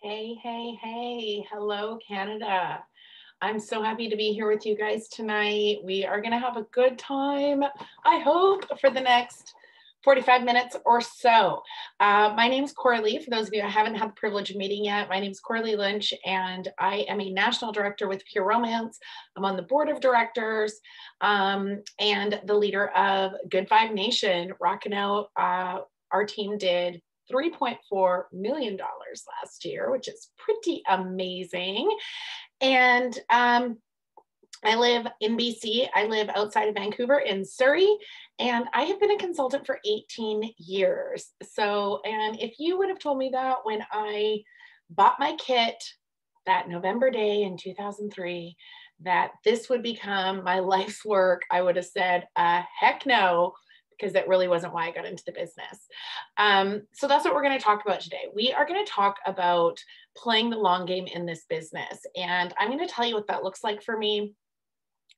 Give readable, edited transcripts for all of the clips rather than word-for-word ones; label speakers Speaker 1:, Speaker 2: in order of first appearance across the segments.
Speaker 1: Hey, hey, hey. Hello, Canada. I'm so happy to be here with you guys tonight. We are going to have a good time, I hope, for the next 45 minutes or so. My name is Coralie. For those of you I haven't had the privilege of meeting yet, my name is Coralie Lynch, and I am a national director with Pure Romance. I'm on the board of directors and the leader of Good Vibe Nation, rocking out. Our team did $3.4 million last year, which is pretty amazing. And I live in BC. I live outside of Vancouver in Surrey, and I have been a consultant for 18 years. So, and if you would have told me that when I bought my kit that November day in 2003, that this would become my life's work, I would have said, heck no, because that really wasn't why I got into the business. So that's what we're going to talk about today. We are going to talk about playing the long game in this business. And I'm going to tell you what that looks like for me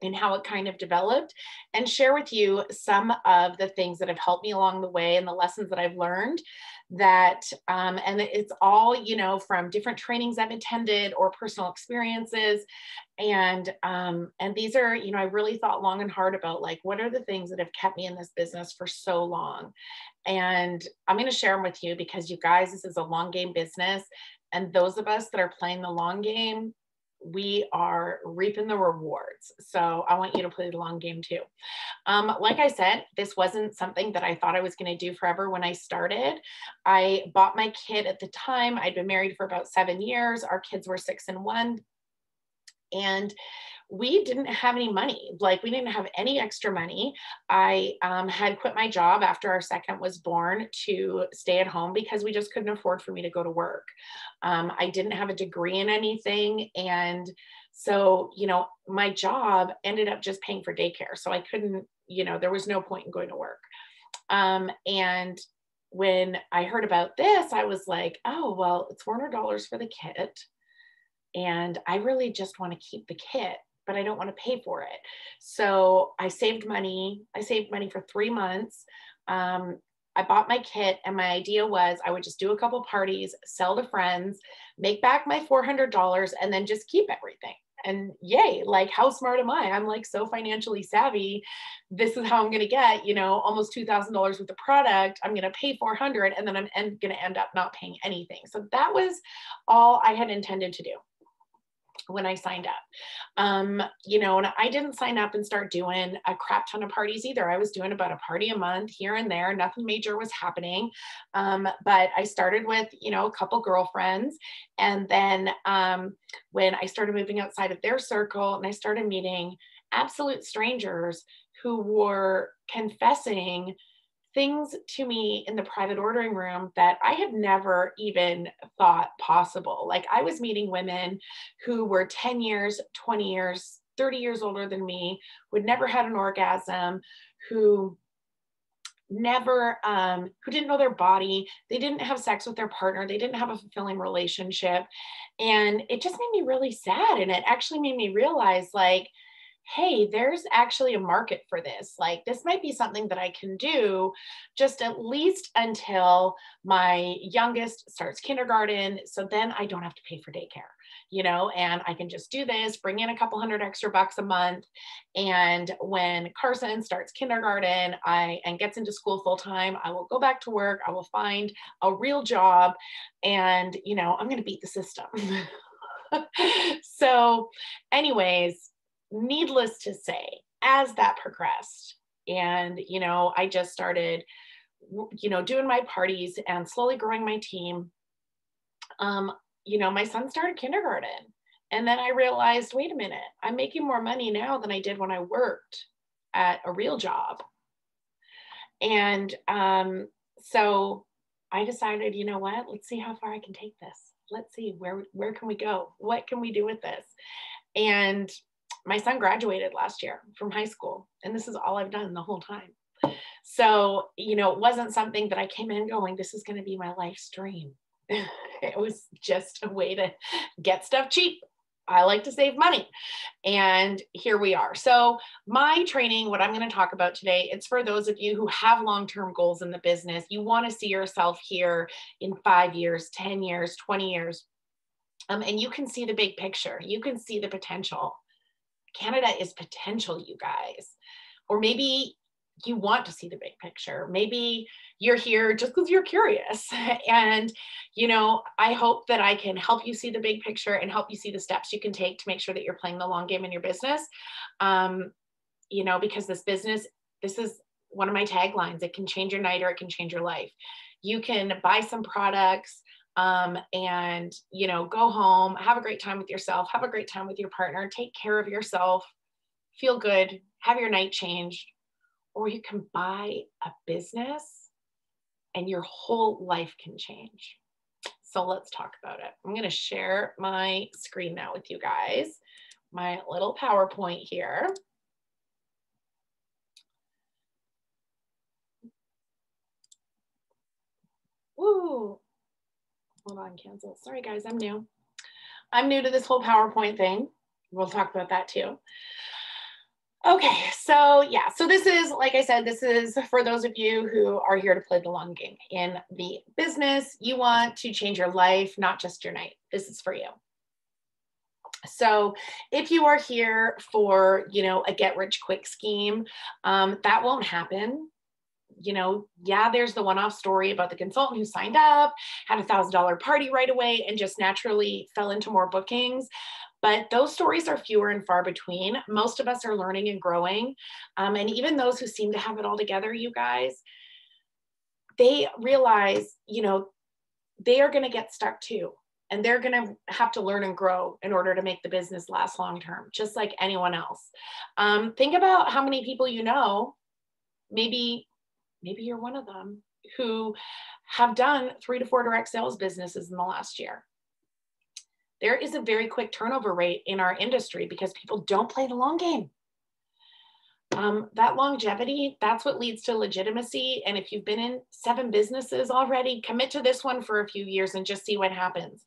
Speaker 1: and how it kind of developed, and share with you some of the things that have helped me along the way and the lessons that I've learned that, and it's all, from different trainings I've attended or personal experiences. And these are, I really thought long and hard about, like, what are the things that have kept me in this business for so long? And I'm going to share them with you because, you guys, this is a long game business. And those of us that are playing the long game, we are reaping the rewards. So I want you to play the long game too. Like I said, this wasn't something that I thought I was going to do forever when I started. I bought my kid at the time. I'd been married for about 7 years. Our kids were 6 and 1. And we didn't have any money. Like, we didn't have any extra money. I had quit my job after our second was born to stay at home because we just couldn't afford for me to go to work. I didn't have a degree in anything. And so, my job ended up just paying for daycare. So I couldn't, there was no point in going to work. And when I heard about this, I was like, oh, well, it's $400 for the kit. And I really just want to keep the kit, but I don't want to pay for it. So I saved money. I saved money for 3 months. I bought my kit, and my idea was I would just do a couple parties, sell to friends, make back my $400, and then just keep everything. And yay, like, how smart am I? I'm like so financially savvy. This is how I'm going to get, almost $2,000 worth of product. I'm going to pay 400, and then I'm going to end up not paying anything. So that was all I had intended to do when I signed up. And I didn't sign up and start doing a crap ton of parties either. I was doing about a party a month here and there. Nothing major was happening. But I started with, a couple girlfriends. And then when I started moving outside of their circle and I started meeting absolute strangers who were confessing things to me in the private ordering room that I had never even thought possible. Like, I was meeting women who were 10 years, 20 years, 30 years older than me, who had never had an orgasm, who didn't know their body. They didn't have sex with their partner. They didn't have a fulfilling relationship. And it just made me really sad. And it actually made me realize, like, hey, there's actually a market for this. Like, this might be something that I can do just at least until my youngest starts kindergarten. So then I don't have to pay for daycare, and I can just do this, bring in a couple $100 extra a month. And when Carson starts kindergarten and gets into school full time, I will go back to work. I will find a real job, and, I'm going to beat the system. So anyways, needless to say, as that progressed, and, I just started, doing my parties and slowly growing my team, my son started kindergarten. And then I realized, wait a minute, I'm making more money now than I did when I worked at a real job. And so I decided, you know what, let's see how far I can take this. Let's see, where can we go? What can we do with this? And my son graduated last year from high school, and this is all I've done the whole time. So, it wasn't something that I came in going, this is going to be my life's dream. It was just a way to get stuff cheap. I like to save money. And here we are. So my training, what I'm going to talk about today, it's for those of you who have long-term goals in the business. You want to see yourself here in 5 years, 10 years, 20 years. And you can see the big picture. You can see the potential. Canada is potential, you guys. Or maybe you want to see the big picture. Maybe you're here just because you're curious. And, you know, I hope that I can help you see the big picture and help you see the steps you can take to make sure that you're playing the long game in your business. You know, because this is one of my taglines. It can change your night or it can change your life. You can buy some products and, you know, go home, have a great time with yourself, have a great time with your partner, take care of yourself, feel good, have your night changed. Or you can buy a business and your whole life can change. So let's talk about it. I'm going to share my screen now with you guys, my little PowerPoint here. Ooh, hold on, cancel. Sorry guys, I'm new. I'm new to this whole PowerPoint thing. We'll talk about that too. Okay, so yeah, so this is, like I said, this is for those of you who are here to play the long game. In the business, you want to change your life, not just your night. This is for you. So if you are here for, you know, a get rich quick scheme, that won't happen. You know, yeah, there's the one-off story about the consultant who signed up, had $1,000 party right away, and just naturally fell into more bookings. But those stories are fewer and far between. Most of us are learning and growing. And even those who seem to have it all together, you guys, they realize, you know, they are going to get stuck too. And they're going to have to learn and grow in order to make the business last long-term, just like anyone else. Think about how many people you know, maybe you're one of them, who have done 3 to 4 direct sales businesses in the last year. There is a very quick turnover rate in our industry because people don't play the long game. That longevity, that's what leads to legitimacy. And if you've been in 7 businesses already, commit to this one for a few years and just see what happens.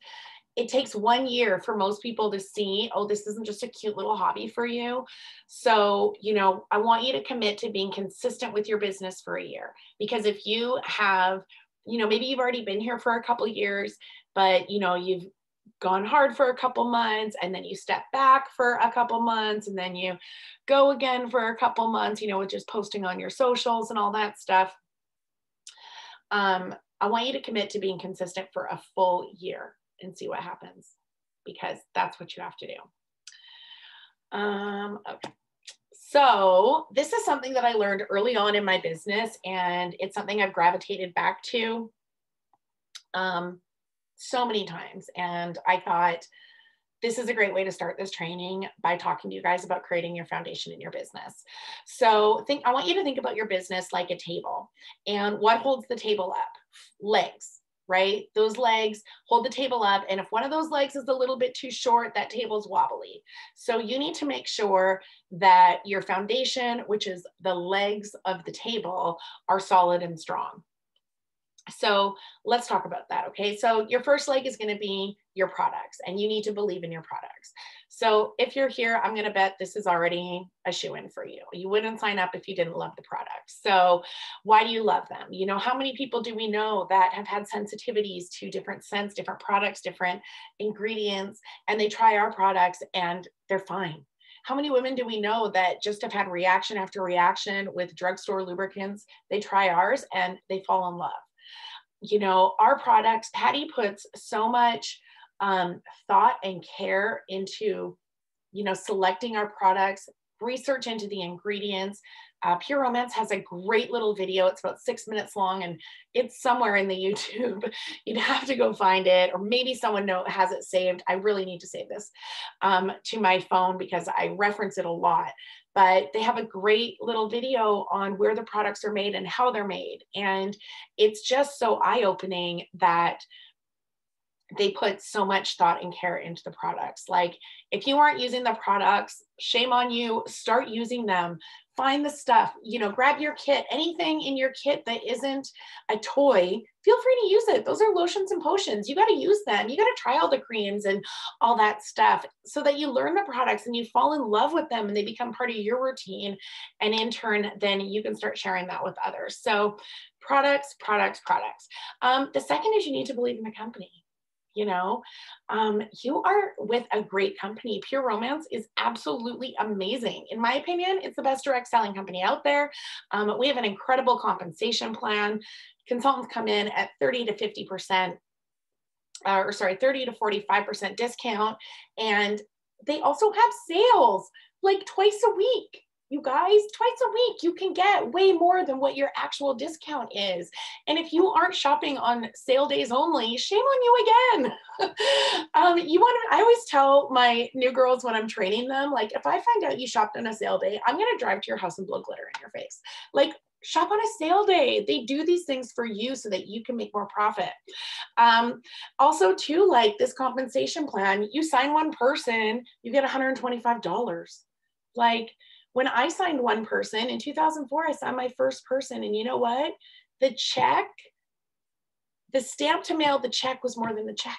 Speaker 1: It takes 1 year for most people to see, oh, this isn't just a cute little hobby for you. So, you know, I want you to commit to being consistent with your business for a year. Because if you have, you know, maybe you've already been here for a couple of years, but, you know, you've gone hard for a couple months and then you step back for a couple months and then you go again for a couple months, you know, with just posting on your socials and all that stuff. I want you to commit to being consistent for a full year and see what happens, because that's what you have to do. Okay. So this is something that I learned early on in my business, and it's something I've gravitated back to so many times. And I thought this is a great way to start this training by talking to you guys about creating your foundation in your business. So I want you to think about your business like a table, and what holds the table up? Legs, right? Those legs hold the table up. And if one of those legs is a little bit too short, that table's wobbly. So you need to make sure that your foundation, which is the legs of the table, are solid and strong. So let's talk about that. Okay. So your first leg is going to be your products, and you need to believe in your products. So if you're here, I'm going to bet this is already a shoo-in for you. You wouldn't sign up if you didn't love the products. So why do you love them? You know, how many people do we know that have had sensitivities to different scents, different products, different ingredients, and they try our products and they're fine? How many women do we know that just have had reaction after reaction with drugstore lubricants? They try ours and they fall in love. You know, our products, Patty puts so much thought and care into, you know, selecting our products, research into the ingredients. Pure Romance has a great little video. It's about 6 minutes long, and it's somewhere in the YouTube. You'd have to go find it, or maybe someone has it saved. I really need to save this to my phone because I reference it a lot. But they have a great little video on where the products are made and how they're made. And it's just so eye-opening that they put so much thought and care into the products. Like, if you aren't using the products, shame on you. Start using them. Find the stuff, you know, grab your kit, anything in your kit that isn't a toy, feel free to use it. Those are lotions and potions. You got to use them. You got to try all the creams and all that stuff so that you learn the products and you fall in love with them and they become part of your routine. And in turn, then you can start sharing that with others. So products, products, products. The second is you need to believe in the company. You know, you are with a great company. Pure Romance is absolutely amazing. In my opinion, it's the best direct selling company out there. We have an incredible compensation plan. Consultants come in at 30 to 50%, or sorry, 30 to 45% discount. And they also have sales like twice a week. You guys, twice a week, you can get way more than what your actual discount is. And if you aren't shopping on sale days only, shame on you again. I always tell my new girls when I'm training them, like, if I find out you shopped on a sale day, I'm going to drive to your house and blow glitter in your face. Like, shop on a sale day. They do these things for you so that you can make more profit. Also too, like this compensation plan, you sign one person, you get $125. Like, when I signed one person in 2004, I signed my first person. And you know what? The stamp to mail the check was more than the check.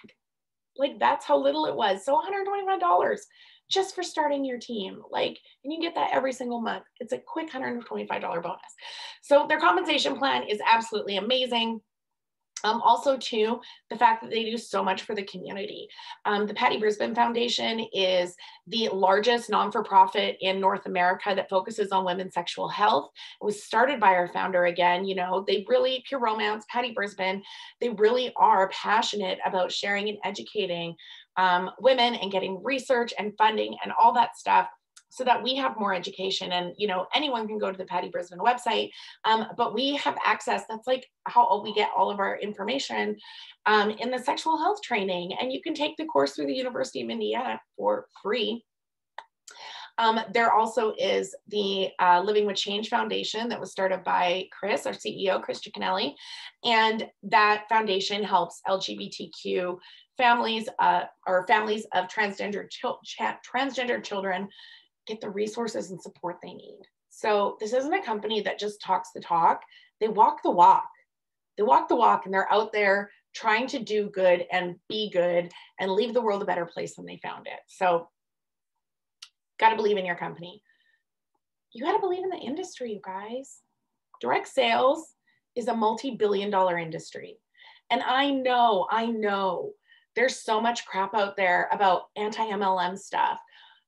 Speaker 1: Like, that's how little it was. So $125 just for starting your team. Like, and you get that every single month. It's a quick $125 bonus. So their compensation plan is absolutely amazing. Also, too, the fact that they do so much for the community. The Patty Brisbane Foundation is the largest non-for-profit in North America that focuses on women's sexual health. It was started by our founder again. You know, they really, Pure Romance, Patty Brisbane, they really are passionate about sharing and educating women and getting research and funding and all that stuff, so that we have more education. And, you know, anyone can go to the Patty Brisbane website, but we have access. That's like how we get all of our information in the sexual health training. And you can take the course through the University of Indiana for free. There also is the Living with Change Foundation that was started by Chris, our CEO, Chris Coralie. And that foundation helps LGBTQ families or families of transgender children get the resources and support they need. So this isn't a company that just talks the talk. They walk the walk. They walk the walk, and they're out there trying to do good and be good and leave the world a better place than they found it. So got to believe in your company. You got to believe in the industry, you guys. Direct sales is a multi-billion-dollar industry. And I know there's so much crap out there about anti-MLM stuff.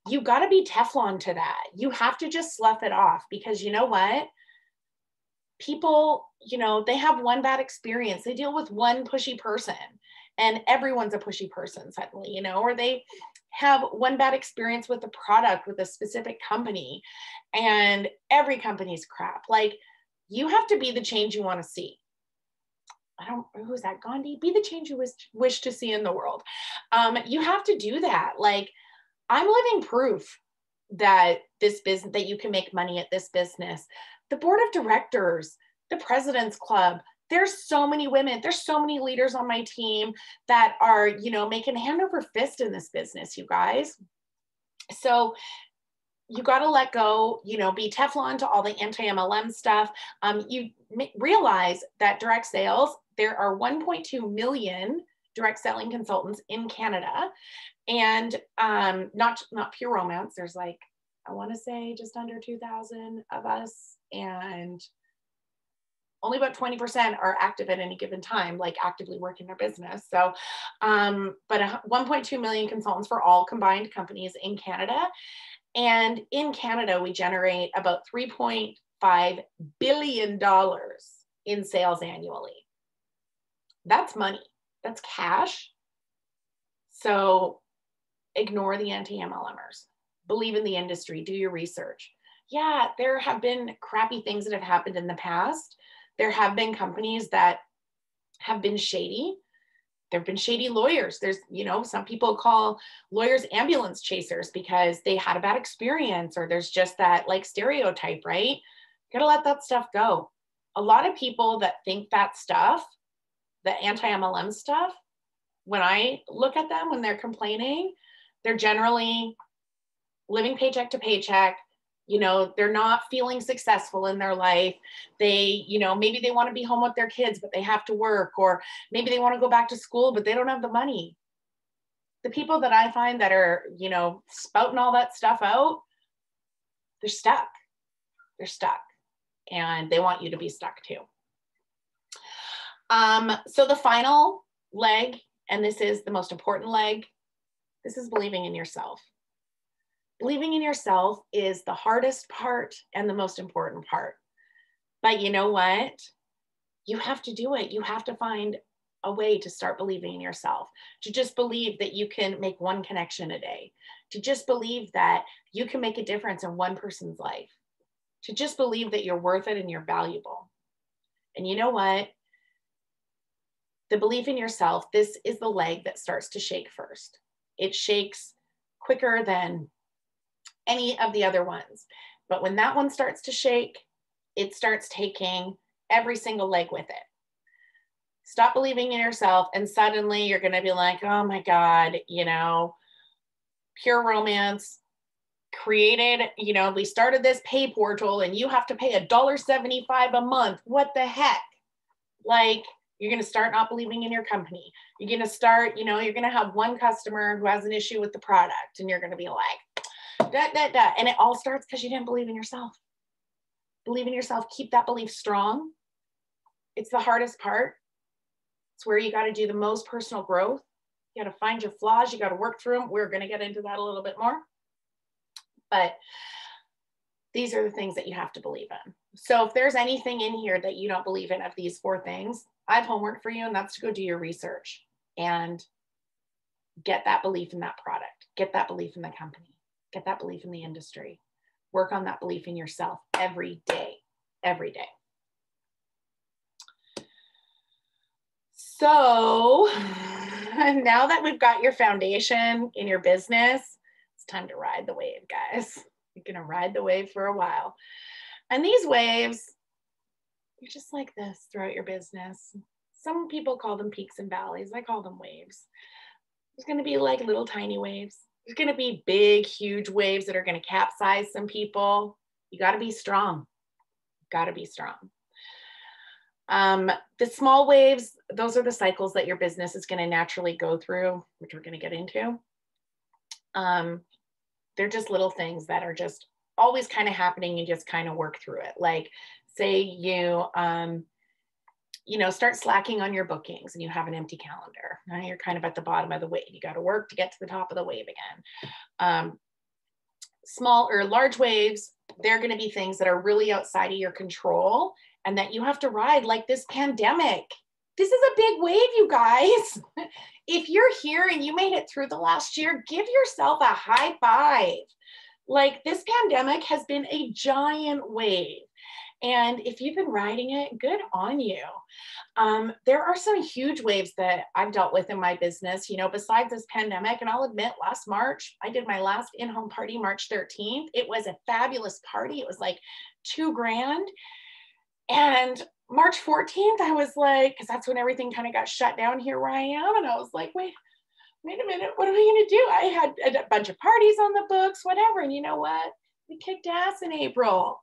Speaker 1: You got to be Teflon to that. You have to just slough it off, because you know what? People, you know, they have one bad experience. They deal with one pushy person, and everyone's a pushy person suddenly, you know, or they have one bad experience with the product with a specific company, and every company's crap. Like, you have to be the change you want to see. Who's that, Gandhi? Be the change you wish to see in the world. You have to do that. Like, I'm living proof that this business, that you can make money at this business. The board of directors, the president's club, there's so many women, there's so many leaders on my team that are, you know, making hand over fist in this business, you guys. So you got to let go, you know, be Teflon to all the anti-MLM stuff. You realize that direct sales, there are 1.2 million direct selling consultants in Canada. And not Pure Romance, there's like, I want to say just under 2,000 of us, and only about 20% are active at any given time, like actively working their business. So, but 1.2 million consultants for all combined companies in Canada. And in Canada, we generate about $3.5 billion in sales annually. That's money, that's cash. So ignore the anti-MLMers. Believe in the industry, do your research. Yeah, there have been crappy things that have happened in the past. There have been companies that have been shady. There have been shady lawyers. There's, you know, some people call lawyers ambulance chasers because they had a bad experience, or there's just that like stereotype, right? You gotta let that stuff go. A lot of people that think that stuff, the anti-MLM stuff, when I look at them, when they're complaining, they're generally living paycheck to paycheck. You know, they're not feeling successful in their life. They, you know, maybe they want to be home with their kids, but they have to work, or maybe they want to go back to school, but they don't have the money. The people that I find that are, you know, spouting all that stuff out, they're stuck. They're stuck, and they want you to be stuck too. So the final leg and this is the most important leg, this is believing in yourself. Believing in yourself is the hardest part and the most important part. But you know what? You have to do it. You have to find a way to start believing in yourself, to just believe that you can make one connection a day, to just believe that you can make a difference in one person's life, to just believe that you're worth it and you're valuable. And you know what? The belief in yourself, this is the leg that starts to shake first. It shakes quicker than any of the other ones. But when that one starts to shake, it starts taking every single leg with it. Stop believing in yourself, and suddenly you're going to be like, oh my God, you know, Pure Romance created, you know, we started this pay portal and you have to pay $1.75 a month. What the heck? Like, you're going to start not believing in your company. You're going to start, you know, you're going to have one customer who has an issue with the product, and you're going to be like, da, da, da. And it all starts because you didn't believe in yourself. Believe in yourself. Keep that belief strong. It's the hardest part. It's where you got to do the most personal growth. You got to find your flaws. You got to work through them. We're going to get into that a little bit more. But these are the things that you have to believe in. So if there's anything in here that you don't believe in of these 4 things, I have homework for you, and that's to go do your research and get that belief in that product, get that belief in the company, get that belief in the industry. Work on that belief in yourself every day, every day. So now that we've got your foundation in your business, it's time to ride the wave, guys. You're going to ride the wave for a while. And these waves, you're just like this throughout your business. Some people call them peaks and valleys. I call them waves. There's going to be like little tiny waves. There's going to be big, huge waves that are going to capsize some people. You got to be strong. Got to be strong. The small waves, those are the cycles that your business is going to naturally go through, which we're going to get into. They're just little things that are just always kind of happening. You just kind of work through it. Like, say you, you know, start slacking on your bookings and you have an empty calendar. Now you're kind of at the bottom of the wave. You got to work to get to the top of the wave again. Small or large waves, they're going to be things that are really outside of your control and that you have to ride, like this pandemic. This is a big wave, you guys. If you're here and you made it through the last year, give yourself a high five. Like, this pandemic has been a giant wave. And if you've been riding it, good on you. There are some huge waves that I've dealt with in my business, you know, besides this pandemic. And I'll admit, last March, I did my last in-home party, March 13th. It was a fabulous party. It was like $2,000. And March 14th, I was like, because that's when everything kind of got shut down here where I am. And I was like, wait a minute, what are we going to do? I had a bunch of parties on the books, whatever. And you know what? We kicked ass in April.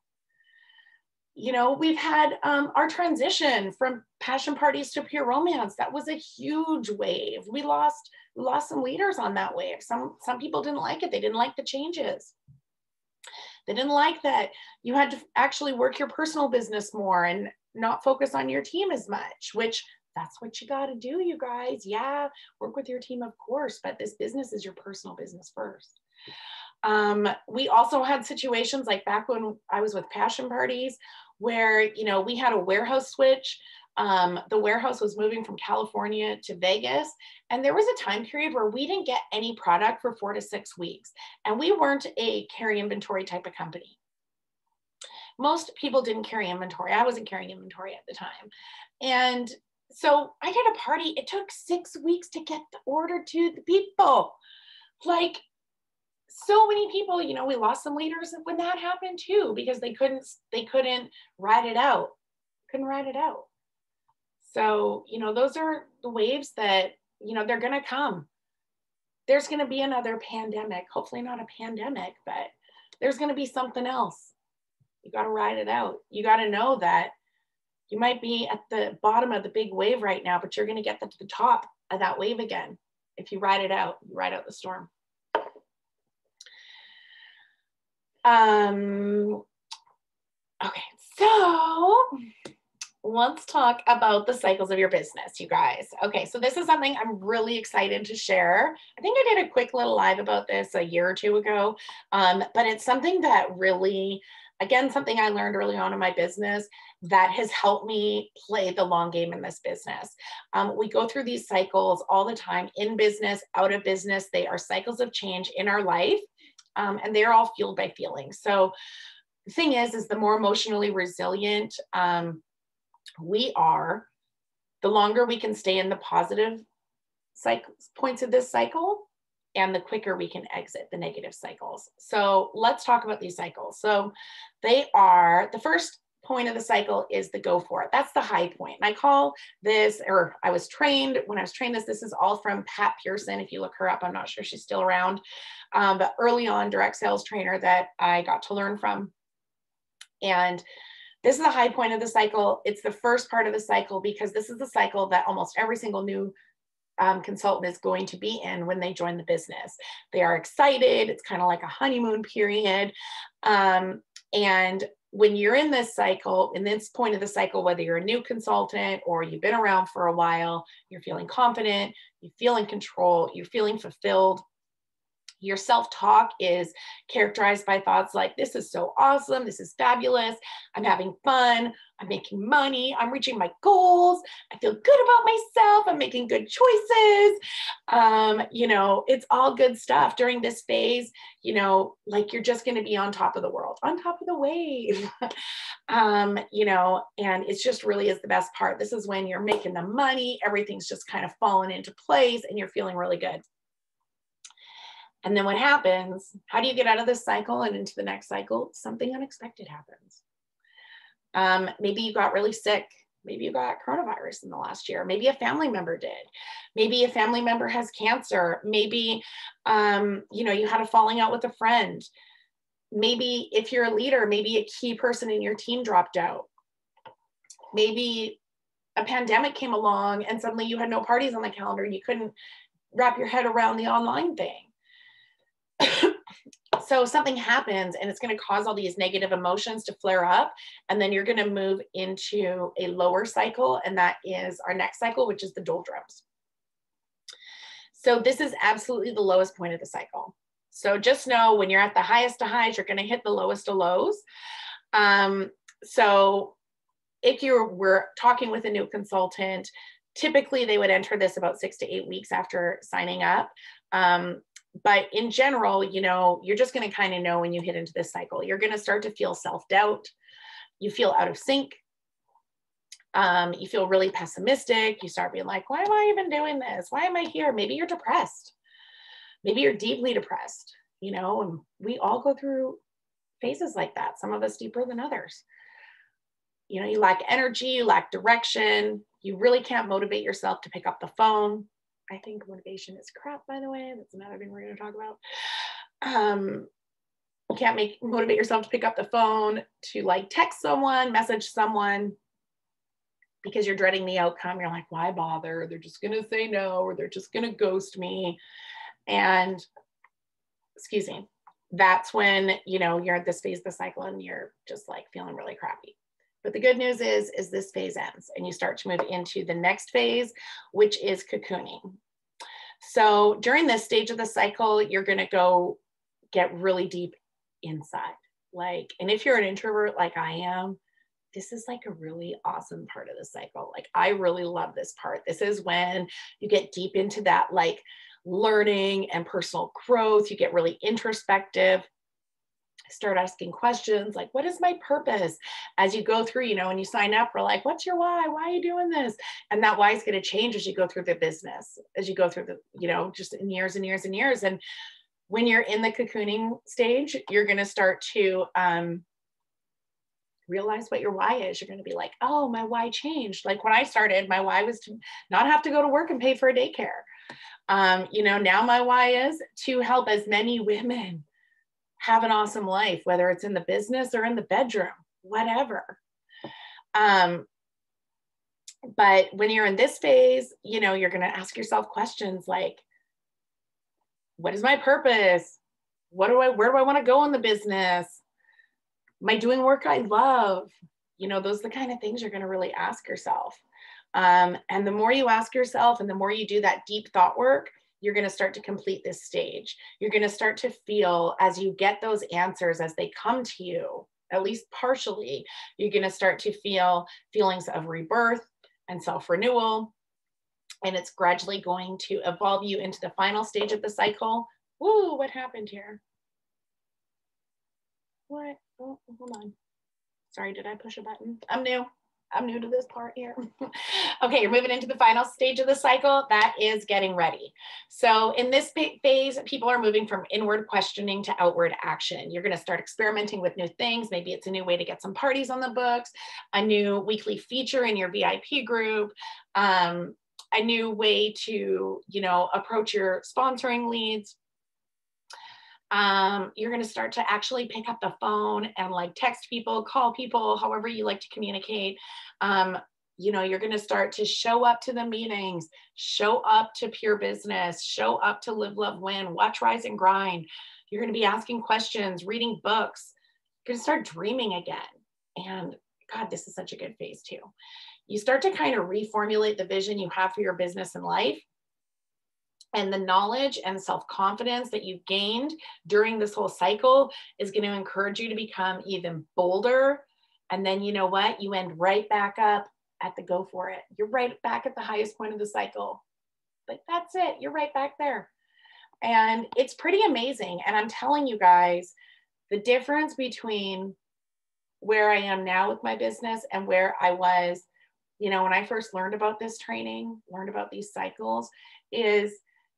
Speaker 1: You know, we've had our transition from passion parties to Pure Romance. That was a huge wave. We lost some leaders on that wave. Some people didn't like it. They didn't like the changes. They didn't like that you had to actually work your personal business more and not focus on your team as much, which that's what you got to do, you guys. Yeah, work with your team, of course, but this business is your personal business first. We also had situations like back when I was with passion parties where, you know, we had a warehouse switch. The warehouse was moving from California to Vegas. And there was a time period where we didn't get any product for 4 to 6 weeks. And we weren't a carry inventory type of company. Most people didn't carry inventory. I wasn't carrying inventory at the time. And so I did a party. It took 6 weeks to get the order to the people. Like, so many people, you know, we lost some leaders when that happened too, because they couldn't ride it out. Couldn't ride it out. So, you know, those are the waves that, you know, they're going to come. There's going to be another pandemic, hopefully not a pandemic, but there's going to be something else. You got to ride it out. You got to know that you might be at the bottom of the big wave right now, but you're going to get to the top of that wave again. If you ride it out, you ride out the storm. Okay, so let's talk about the cycles of your business, you guys. Okay, so this is something I'm really excited to share. I think I did a quick little live about this a year or two ago, but it's something that really, again, something I learned early on in my business that has helped me play the long game in this business. We go through these cycles all the time in business, out of business. They are cycles of change in our life, and they're all fueled by feelings. So the thing is the more emotionally resilient we are, the longer we can stay in the positive points of this cycle, and the quicker we can exit the negative cycles. So let's talk about these cycles. So they are, the first point of the cycle is the go for it. That's the high point. And I call this, or I was trained, when I was trained this is all from Pat Pearson. If you look her up, I'm not sure she's still around, but early on direct sales trainer that I got to learn from. And this is the high point of the cycle. It's the first part of the cycle because this is the cycle that almost every single new consultant is going to be in when they join the business. They are excited. It's kind of like a honeymoon period. And when you're in this cycle, in this point of the cycle, whether you're a new consultant or you've been around for a while, you're feeling confident, you feel in control, you're feeling fulfilled. Your self-talk is characterized by thoughts like, this is so awesome, this is fabulous, I'm having fun, I'm making money, I'm reaching my goals, I feel good about myself, I'm making good choices. It's all good stuff during this phase, like you're just going to be on top of the world, on top of the wave. And it's just really is the best part. This is when you're making the money, everything's just kind of falling into place and you're feeling really good. And then what happens? How do you get out of this cycle and into the next cycle? Something unexpected happens. Maybe you got really sick. Maybe you got coronavirus in the last year. Maybe a family member did. Maybe a family member has cancer. Maybe, you had a falling out with a friend. Maybe if you're a leader, maybe a key person in your team dropped out. Maybe a pandemic came along and suddenly you had no parties on the calendar and you couldn't wrap your head around the online thing. So something happens and it's going to cause all these negative emotions to flare up. And then you're going to move into a lower cycle. And that is our next cycle, which is the doldrums. So this is absolutely the lowest point of the cycle. So just know when you're at the highest of highs, you're going to hit the lowest of lows. So if you were talking with a new consultant, typically they would enter this about 6 to 8 weeks after signing up. But in general, you're just going to kind of know when you hit into this cycle. You're going to start to feel self-doubt. You feel out of sync. You feel really pessimistic. You start being like, why am I even doing this? Why am I here? Maybe you're depressed. Maybe you're deeply depressed, and we all go through phases like that. Some of us deeper than others. You lack energy, you lack direction. You really can't motivate yourself to pick up the phone. I think motivation is crap, by the way. That's another thing we're going to talk about. You can't motivate yourself to pick up the phone, to text someone, message someone, because you're dreading the outcome. You're like, why bother? They're just going to say no, or they're just going to ghost me. And that's when, you're at this phase of the cycle and you're just feeling really crappy. But the good news is this phase ends and you start to move into the next phase, which is cocooning. So during this stage of the cycle, you're going to go get really deep inside. And if you're an introvert like I am, this is a really awesome part of the cycle. I really love this part. This is when you get deep into that learning and personal growth. You get really introspective. Start asking questions like, what is my purpose? As you go through, when you sign up, we're like, what's your why? Why are you doing this? And that why is going to change as you go through the business, as you go through the, just in years and years and years. And when you're in the cocooning stage, you're going to start to realize what your why is. You're going to be like, oh, my why changed. When I started, my why was to not have to go to work and pay for a daycare. Now my why is to help as many women have an awesome life, whether it's in the business or in the bedroom, whatever. But when you're in this phase, you're going to ask yourself questions like, what is my purpose? Where do I want to go in the business? Am I doing work I love? You know, those are the kind of things you're going to really ask yourself. And the more you ask yourself and the more you do that deep thought work, you're going to start to complete this stage. You're going to start to feel, as you get those answers, as they come to you, at least partially, you're going to start to feel feelings of rebirth and self-renewal. And it's gradually going to evolve you into the final stage of the cycle. Woo, what happened here? What? Oh, hold on. Sorry, did I push a button? I'm new to this part here. Okay, you're moving into the final stage of the cycle. That is getting ready. So in this phase, people are moving from inward questioning to outward action. You're going to start experimenting with new things. Maybe it's a new way to get some parties on the books, a new weekly feature in your VIP group, a new way to, you know, approach your sponsoring leads. You're going to start to actually pick up the phone and like text people, call people, however you like to communicate. You know, you're going to start to show up to the meetings, show up to Pure Business, show up to Live, Love, Win, Watch, Rise, and Grind. You're going to be asking questions, reading books. You're going to start dreaming again. And God, this is such a good phase too. You start to kind of reformulate the vision you have for your business and life. And the knowledge and self-confidence that you've gained during this whole cycle is going to encourage you to become even bolder. And then, you know what? You end right back up at the go for it. You're right back at the highest point of the cycle. But that's it. You're right back there. And it's pretty amazing. And I'm telling you guys, the difference between where I am now with my business and where I was, you know, when I first learned about this training, learned about these cycles is,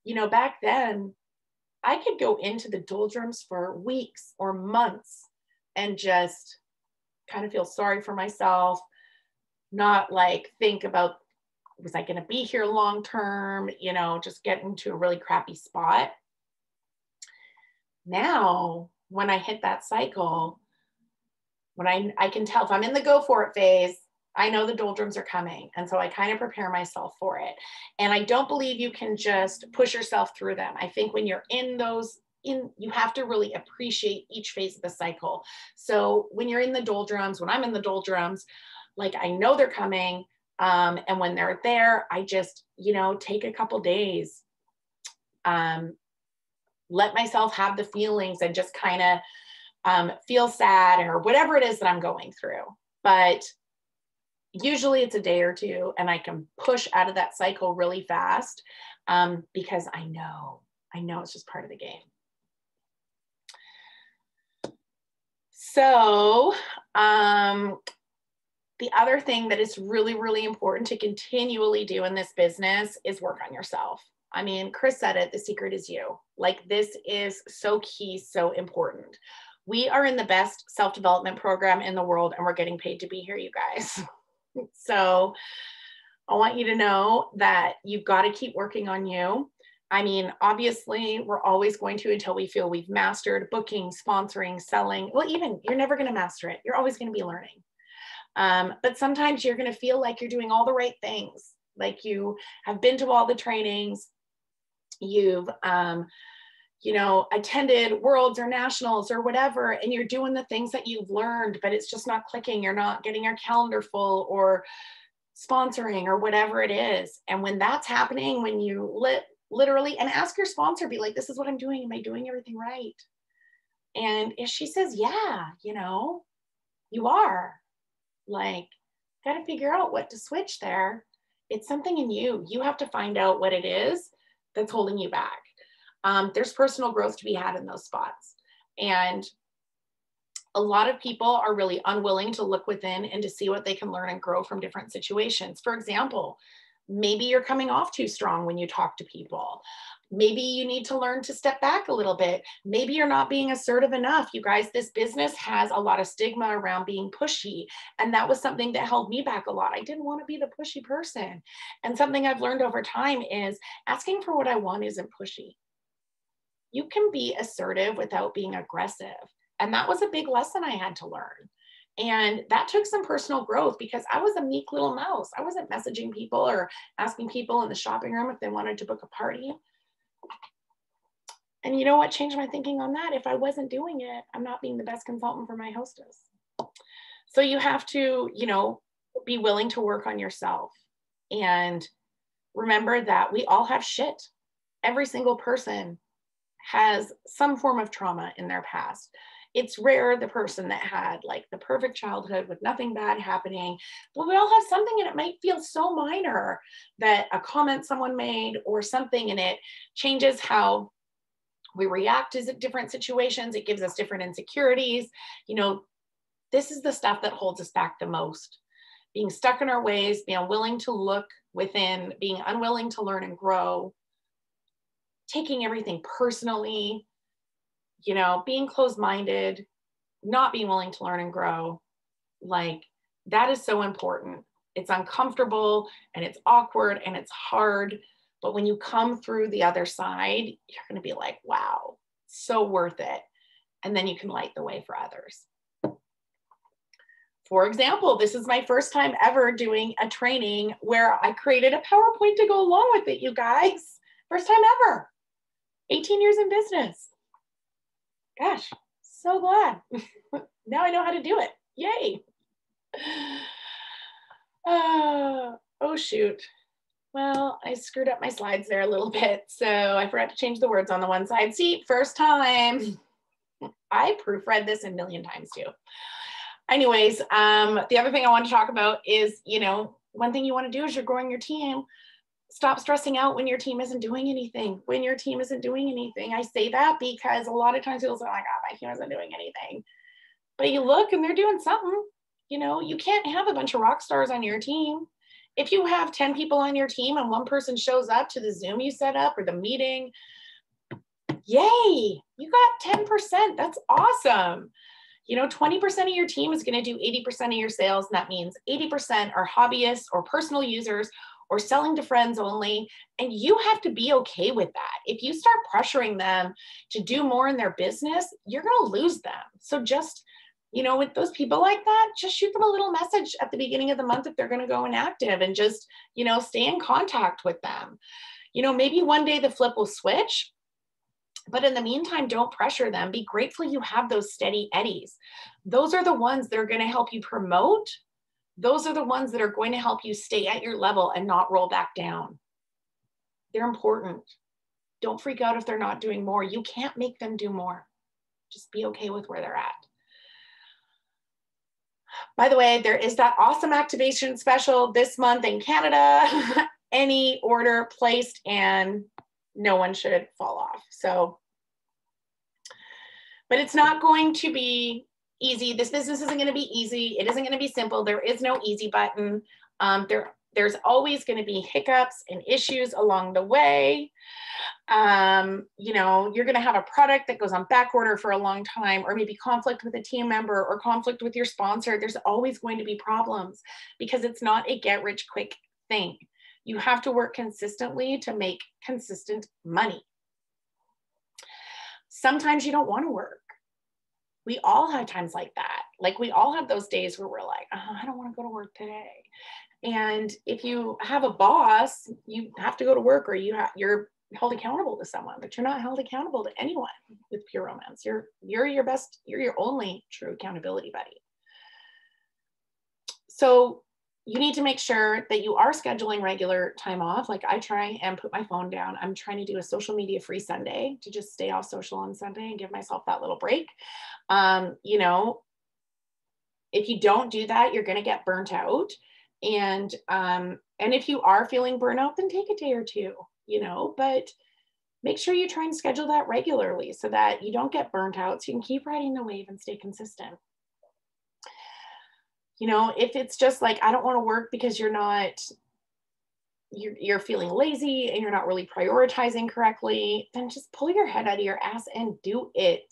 Speaker 1: you know, back then I could go into the doldrums for weeks or months and just kind of feel sorry for myself, not like think about, was I going to be here long term, you know, just get into a really crappy spot. Now, when I hit that cycle, when I can tell if I'm in the go for it phase, I know the doldrums are coming. And so I kind of prepare myself for it. And I don't believe you can just push yourself through them. I think when you're in those, you have to really appreciate each phase of the cycle. So when you're in the doldrums, when I'm in the doldrums, like I know they're coming. And when they're there, I just, you know, take a couple days, let myself have the feelings and just kind of feel sad or whatever it is that I'm going through. But usually it's a day or two and I can push out of that cycle really fast because I know it's just part of the game. So the other thing that is really, really important to continually do in this business is work on yourself. I mean, Chris said it, the secret is you. Like this is so key, so important. We are in the best self-development program in the world and we're getting paid to be here, you guys. So I want you to know that you've got to keep working on you. I mean, obviously, we're always going to until we feel we've mastered booking, sponsoring, selling. Well, even you're never going to master it. You're always going to be learning. But sometimes you're going to feel like you're doing all the right things. Like you have been to all the trainings. You've you know, attended worlds or nationals or whatever, and you're doing the things that you've learned, but it's just not clicking. You're not getting your calendar full or sponsoring or whatever it is. And when that's happening, when you literally, and ask your sponsor, be like, this is what I'm doing. Am I doing everything right? And if she says, yeah, you know, you are, like, got to figure out what to switch there. It's something in you. You have to find out what it is that's holding you back. There's personal growth to be had in those spots. And a lot of people are really unwilling to look within and to see what they can learn and grow from different situations. For example, maybe you're coming off too strong when you talk to people. Maybe you need to learn to step back a little bit. Maybe you're not being assertive enough. You guys, this business has a lot of stigma around being pushy. And that was something that held me back a lot. I didn't want to be the pushy person. And something I've learned over time is asking for what I want isn't pushy. You can be assertive without being aggressive. And that was a big lesson I had to learn. And that took some personal growth because I was a meek little mouse. I wasn't messaging people or asking people in the shopping room if they wanted to book a party. And you know what changed my thinking on that? If I wasn't doing it, I'm not being the best consultant for my hostess. So you have to, you know, be willing to work on yourself. And remember that we all have shit. Every single person has some form of trauma in their past. It's rare the person that had like the perfect childhood with nothing bad happening, but we all have something, and it might feel so minor that a comment someone made or something, and it changes how we react to different situations. It gives us different insecurities. You know, this is the stuff that holds us back the most. Being stuck in our ways, being unwilling to look within, being unwilling to learn and grow, taking everything personally, you know, being closed-minded, not being willing to learn and grow. Like, that is so important. It's uncomfortable and it's awkward and it's hard. But when you come through the other side, you're going to be like, wow, so worth it. And then you can light the way for others. For example, this is my first time ever doing a training where I created a PowerPoint to go along with it, you guys. First time ever. 18 years in business. Gosh, so glad. Now I know how to do it. Yay. Oh, shoot. Well, I screwed up my slides there a little bit, so I forgot to change the words on the one side. See, first time. I proofread this a million times too. Anyways, the other thing I want to talk about is, you know, one thing you want to do is you're growing your team. Stop stressing out when your team isn't doing anything. When your team isn't doing anything. I say that because a lot of times people say, oh my God, my team isn't doing anything. But you look and they're doing something. You know, you can't have a bunch of rock stars on your team. If you have 10 people on your team and one person shows up to the Zoom you set up or the meeting, yay, you got 10%. That's awesome. You know, 20% of your team is going to do 80% of your sales. And that means 80% are hobbyists or personal users or selling to friends only. And you have to be okay with that. If you start pressuring them to do more in their business, you're going to lose them. So just, you know, with those people like that, just shoot them a little message at the beginning of the month if they're going to go inactive, and just, you know, stay in contact with them. You know, maybe one day the flip will switch. But in the meantime, don't pressure them. Be grateful you have those steady eddies. Those are the ones that are going to help you promote. Those are the ones that are going to help you stay at your level and not roll back down. They're important. Don't freak out if they're not doing more. You can't make them do more. Just be okay with where they're at. By the way, there is that awesome activation special this month in Canada. Any order placed and no one should fall off. So, but it's not going to be easy. This business isn't going to be easy. It isn't going to be simple. There is no easy button. There's always going to be hiccups and issues along the way. You know, you're going to have a product that goes on back order for a long time, or maybe conflict with a team member or conflict with your sponsor. There's always going to be problems because it's not a get rich quick thing. You have to work consistently to make consistent money. Sometimes you don't want to work. We all have times like that. Like, we all have those days where we're like, oh, I don't want to go to work today. And if you have a boss, you have to go to work, or you're held accountable to someone, but you're not held accountable to anyone with Pure Romance. You're your only true accountability buddy. So you need to make sure that you are scheduling regular time off. Like, I try and put my phone down. I'm trying to do a social media free Sunday to just stay off social on Sunday and give myself that little break. You know, if you don't do that, you're going to get burnt out. And if you are feeling burnout, then take a day or two, you know, but make sure you try and schedule that regularly so that you don't get burnt out, so you can keep riding the wave and stay consistent. You know, if it's just like, I don't want to work because you're feeling lazy and you're not really prioritizing correctly, then just pull your head out of your ass and do it.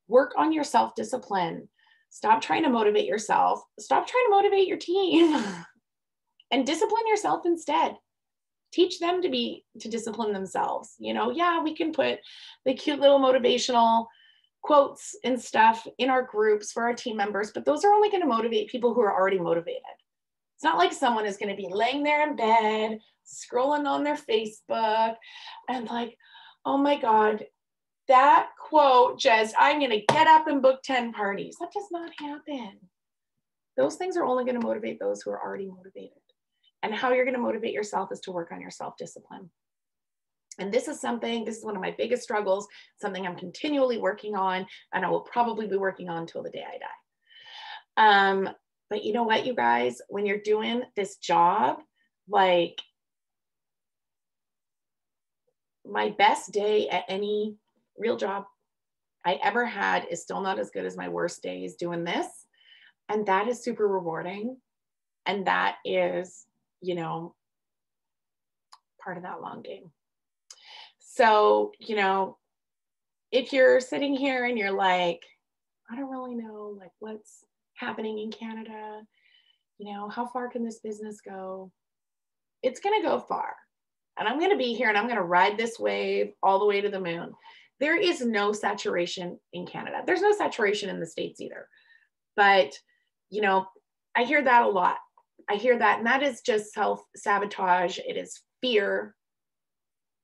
Speaker 1: Work on your self-discipline. Stop trying to motivate yourself. Stop trying to motivate your team and discipline yourself instead. Teach them to discipline themselves. You know, yeah, we can put the cute little motivational quotes and stuff in our groups for our team members, but those are only going to motivate people who are already motivated. It's not like someone is going to be laying there in bed, scrolling on their Facebook and like, oh my God, that quote just, I'm going to get up and book 10 parties. That does not happen. Those things are only going to motivate those who are already motivated. And how you're going to motivate yourself is to work on your self-discipline. And this is one of my biggest struggles, something I'm continually working on, and I will probably be working on until the day I die. But you know what, you guys, when you're doing this job, like my best day at any real job I ever had is still not as good as my worst days doing this. And that is super rewarding. And that is, you know, part of that long game. So, you know, if you're sitting here and you're like, I don't really know, like, what's happening in Canada, you know, how far can this business go? It's going to go far. And I'm going to be here and I'm going to ride this wave all the way to the moon. There is no saturation in Canada. There's no saturation in the States either. But, you know, I hear that a lot. I hear that, and that is just self-sabotage. It is fear,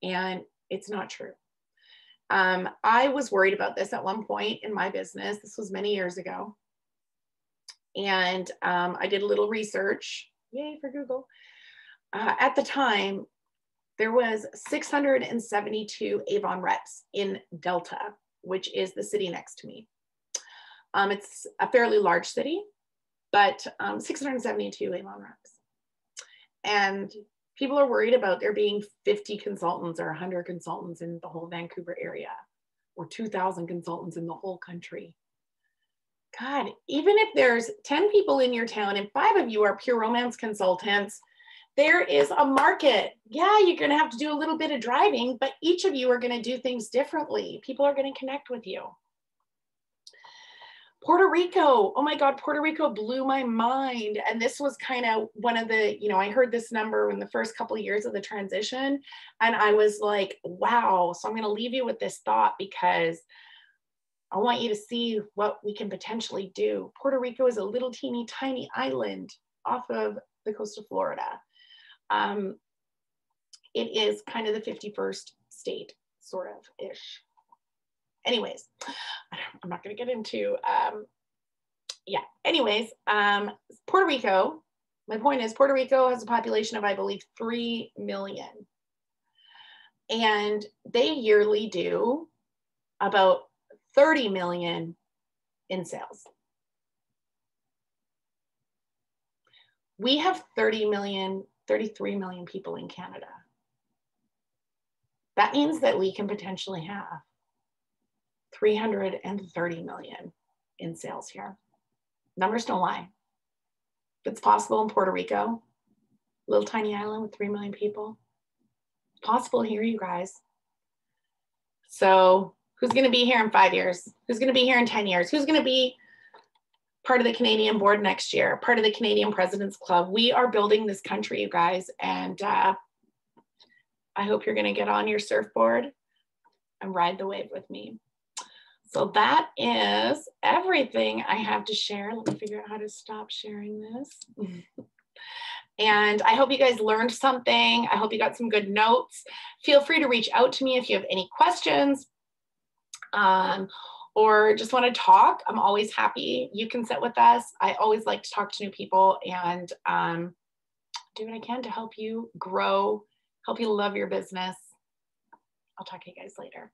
Speaker 1: and it's not true. I was worried about this at one point in my business. This was many years ago. And I did a little research. Yay for Google. At the time, there was 672 Avon reps in Delta, which is the city next to me. It's a fairly large city, but 672 Avon reps. And people are worried about there being 50 consultants or 100 consultants in the whole Vancouver area, or 2,000 consultants in the whole country. God, even if there's 10 people in your town and 5 of you are pure romance consultants, there is a market. Yeah, you're going to have to do a little bit of driving, but each of you are going to do things differently. People are going to connect with you. Puerto Rico, oh my God, Puerto Rico blew my mind. And this was kind of one of the, you know, I heard this number in the first couple of years of the transition, and I was like, wow. So I'm going to leave you with this thought because I want you to see what we can potentially do. Puerto Rico is a little teeny tiny island off of the coast of Florida. It is kind of the 51st state, sort of ish. Anyways, I'm not going to get into, anyways, Puerto Rico, my point is Puerto Rico has a population of, I believe, 3 million. And they yearly do about 30 million in sales. We have 30 million, 33 million people in Canada. That means that we can potentially have 330 million in sales here. Numbers don't lie. If it's possible in Puerto Rico, little tiny island with 3 million people, it's possible here, you guys. So who's going to be here in 5 years? Who's going to be here in 10 years? Who's going to be part of the Canadian board next year, part of the Canadian President's Club? We are building this country, you guys. And I hope you're going to get on your surfboard and ride the wave with me. So that is everything I have to share. Let me figure out how to stop sharing this. And I hope you guys learned something. I hope you got some good notes. Feel free to reach out to me if you have any questions or just want to talk. I'm always happy. You can sit with us. I always like to talk to new people and do what I can to help you grow, help you love your business. I'll talk to you guys later.